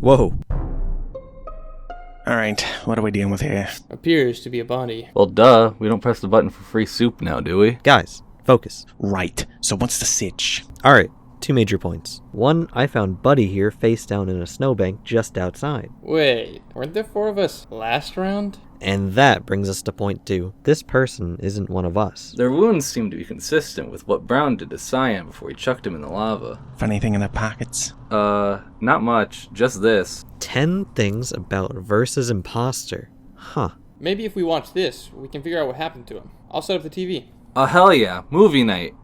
Whoa. Alright, what are we dealing with here? Appears to be a body. Well, duh. We don't press the button for free soup now, do we? Guys, focus. Right, so what's the sitch? Alright, 2 major points. 1, I found Buddy here face down in a snowbank just outside. Wait, weren't there 4 of us last round? And that brings us to point 2. This person isn't one of us. Their wounds seem to be consistent with what Brown did to Cyan before he chucked him in the lava. Find anything in their pockets? Not much. Just this. 10 things about versus imposter. Huh. Maybe if we watch this, we can figure out what happened to him. I'll set up the TV. Hell yeah. Movie night.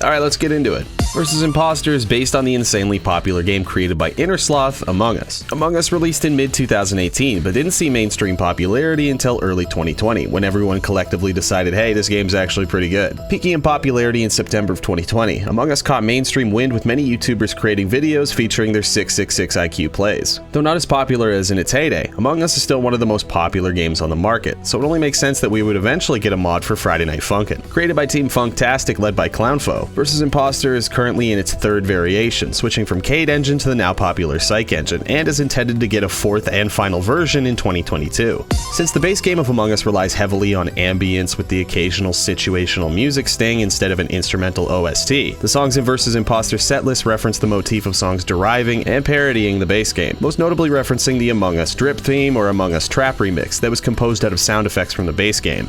Alright, let's get into it. Versus Impostor is based on the insanely popular game created by Innersloth, Among Us. Among Us released in mid-2018, but didn't see mainstream popularity until early 2020, when everyone collectively decided, hey, this game's actually pretty good. Peaking in popularity in September of 2020, Among Us caught mainstream wind with many YouTubers creating videos featuring their 666 IQ plays. Though not as popular as in its heyday, Among Us is still one of the most popular games on the market, so it only makes sense that we would eventually get a mod for Friday Night Funkin'. Created by Team Funktastic led by Clownfoe, Versus Impostor is currently in its 3rd variation, switching from Cade Engine to the now popular Psych Engine, and is intended to get a 4th and final version in 2022. Since the base game of Among Us relies heavily on ambience with the occasional situational music sting instead of an instrumental OST, the songs in Versus Impostor setlist reference the motif of songs deriving and parodying the base game, most notably referencing the Among Us Drip theme or Among Us Trap remix that was composed out of sound effects from the base game.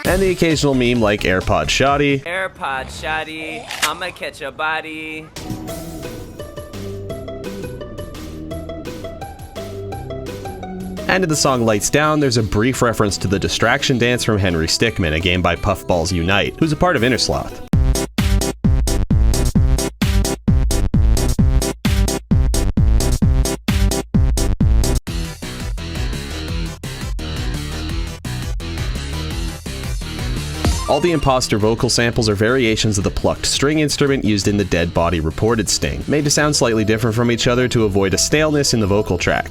And the occasional meme like AirPod Shoddy, Shoddy, I'ma catch a body. and in the song Lights Down, there's a brief reference to the Distraction Dance from Henry Stickmin, a game by Puffballs Unite, who's a part of Innersloth. All the Impostor vocal samples are variations of the plucked string instrument used in the Dead Body Reported sting, made to sound slightly different from each other to avoid a staleness in the vocal track.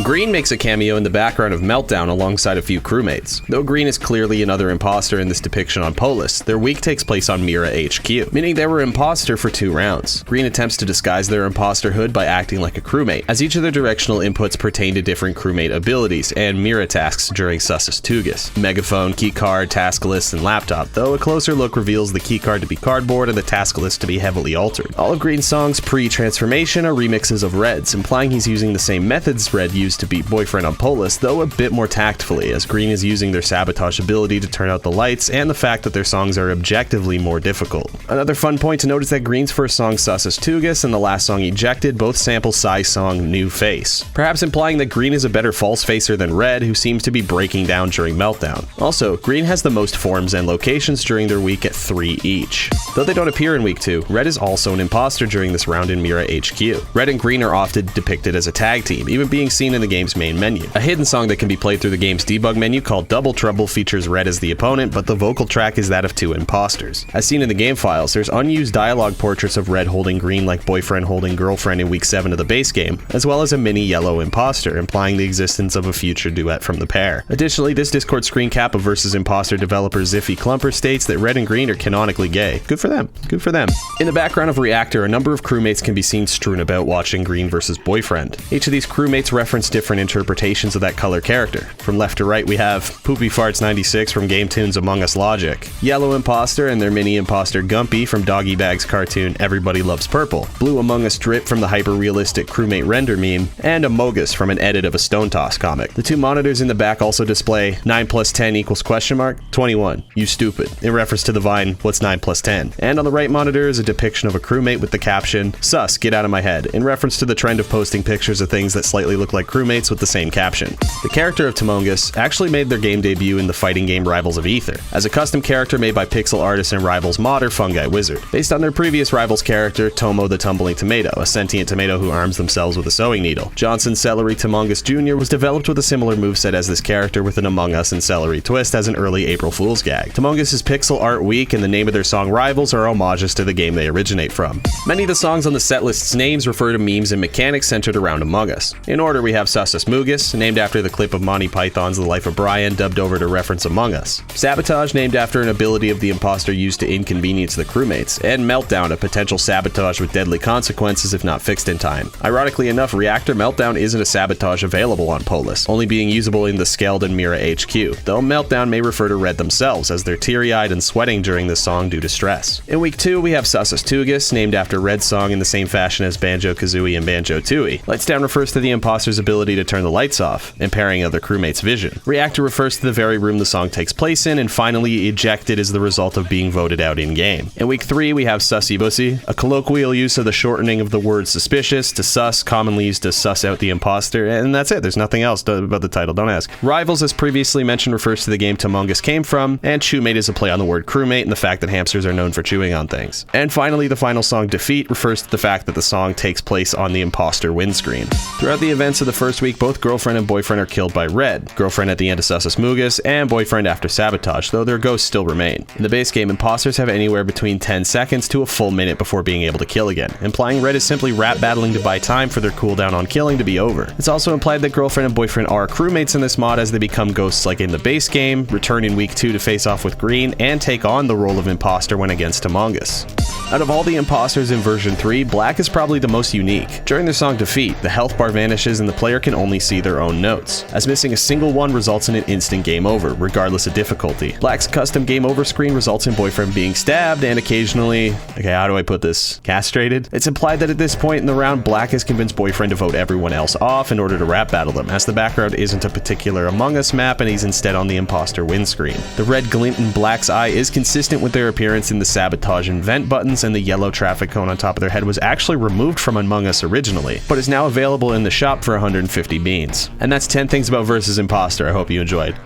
Green makes a cameo in the background of Meltdown alongside a few crewmates. Though Green is clearly another imposter in this depiction on Polis, their week takes place on Mira HQ, meaning they were imposter for 2 rounds. Green attempts to disguise their imposterhood by acting like a crewmate, as each of their directional inputs pertain to different crewmate abilities and Mira tasks during Sussus Tugus: megaphone, keycard, task list, and laptop, though a closer look reveals the keycard to be cardboard and the task list to be heavily altered. All of Green's songs pre-transformation are remixes of Red's, implying he's using the same methods Red used to beat Boyfriend on Polis, though a bit more tactfully, as Green is using their sabotage ability to turn out the lights and the fact that their songs are objectively more difficult. Another fun point to note is that Green's first song Sussus Tugus and the last song Ejected both sample Psy's song New Face, perhaps implying that Green is a better false facer than Red, who seems to be breaking down during Meltdown. Also, Green has the most forms and locations during their week at 3 each. Though they don't appear in week 2, Red is also an imposter during this round in Mira HQ. Red and Green are often depicted as a tag team, even being seen in the game's main menu. A hidden song that can be played through the game's debug menu called Double Trouble features Red as the opponent, but the vocal track is that of 2 imposters. As seen in the game files, there's unused dialogue portraits of Red holding Green like boyfriend holding girlfriend in week 7 of the base game, as well as a mini yellow imposter, implying the existence of a future duet from the pair. Additionally, this Discord screen cap of Versus Impostor developer Ziffy Clumper states that Red and Green are canonically gay. Good for them. Good for them. In the background of Reactor, a number of crewmates can be seen strewn about watching Green versus Boyfriend. Each of these crewmates reference different interpretations of that color character. From left to right, we have Poopy Farts 96 from Game Tune's Among Us Logic, Yellow Imposter and their mini imposter Gumpy from Doggy Bag's cartoon Everybody Loves Purple, Blue Among Us Drip from the hyper-realistic crewmate render meme, and Amogus from an edit of a Stone Toss comic. The 2 monitors in the back also display 9 plus 10 equals ? 21, you stupid, in reference to the Vine, what's 9 plus 10? And on the right monitor is a depiction of a crewmate with the caption, sus, get out of my head, in reference to the trend of posting pictures of things that slightly look like crewmates crewmates with the same caption. The character of Tomongus actually made their game debut in the fighting game Rivals of Aether, as a custom character made by pixel artist and Rivals modder Fungi Wizard, based on their previous Rivals character, Tomo the Tumbling Tomato, a sentient tomato who arms themselves with a sewing needle. Johnson Celery Tomongus Jr. was developed with a similar moveset as this character with an Among Us and Celery twist as an early April Fool's gag. Tomongus is pixel art weak, and the name of their song Rivals are homages to the game they originate from. Many of the songs on the setlist's names refer to memes and mechanics centered around Among Us. In order, we have Sussus Mugus, named after the clip of Monty Python's The Life of Brian, dubbed over to reference Among Us. Sabotage, named after an ability of the imposter used to inconvenience the crewmates. And Meltdown, a potential sabotage with deadly consequences if not fixed in time. Ironically enough, Reactor Meltdown isn't a sabotage available on Polis, only being usable in the Skeld and Mira HQ, though Meltdown may refer to Red themselves, as they're teary-eyed and sweating during this song due to stress. In week 2, we have Sussus Tugus, named after Red's song in the same fashion as Banjo-Kazooie and Banjo-Tooie. Lights Down refers to the imposter's ability to turn the lights off, impairing other crewmates' vision. Reactor refers to the very room the song takes place in, and finally, Ejected is the result of being voted out in-game. In week 3, we have Sussy Bussy, a colloquial use of the shortening of the word suspicious to sus, commonly used to suss out the imposter, and that's it. There's nothing else about the title, don't ask. Rivals, as previously mentioned, refers to the game Tomongus came from, and Chewmate is a play on the word crewmate and the fact that hamsters are known for chewing on things. And finally, the final song Defeat refers to the fact that the song takes place on the imposter windscreen. Throughout the events of the first week, both girlfriend and boyfriend are killed by Red, girlfriend at the end of Sussus Mugus, and boyfriend after Sabotage, though their ghosts still remain. In the base game, imposters have anywhere between 10 seconds to a full minute before being able to kill again, implying Red is simply rap battling to buy time for their cooldown on killing to be over. It's also implied that girlfriend and boyfriend are crewmates in this mod as they become ghosts like in the base game, return in week 2 to face off with Green, and take on the role of imposter when against Among Us. Out of all the imposters in version 3, Black is probably the most unique. During their song Defeat, the health bar vanishes and the player can only see their own notes, as missing a single one results in an instant game over, regardless of difficulty. Black's custom game over screen results in boyfriend being stabbed and occasionally, okay, how do I put this, castrated? It's implied that at this point in the round, Black has convinced boyfriend to vote everyone else off in order to rap battle them, as the background isn't a particular Among Us map and he's instead on the imposter windscreen. The red glint in Black's eye is consistent with their appearance in the sabotage and vent buttons, and the yellow traffic cone on top of their head was actually removed from Among Us originally, but is now available in the shop for 150 beans. And that's 10 things about Versus Imposter. I hope you enjoyed.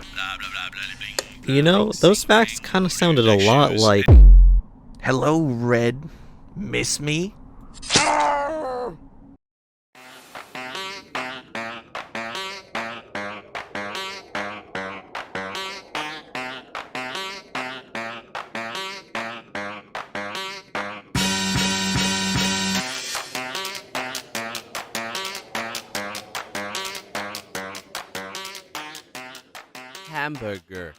You know, those facts kind of sounded a lot like... Hello, Red. Miss me? Hamburger.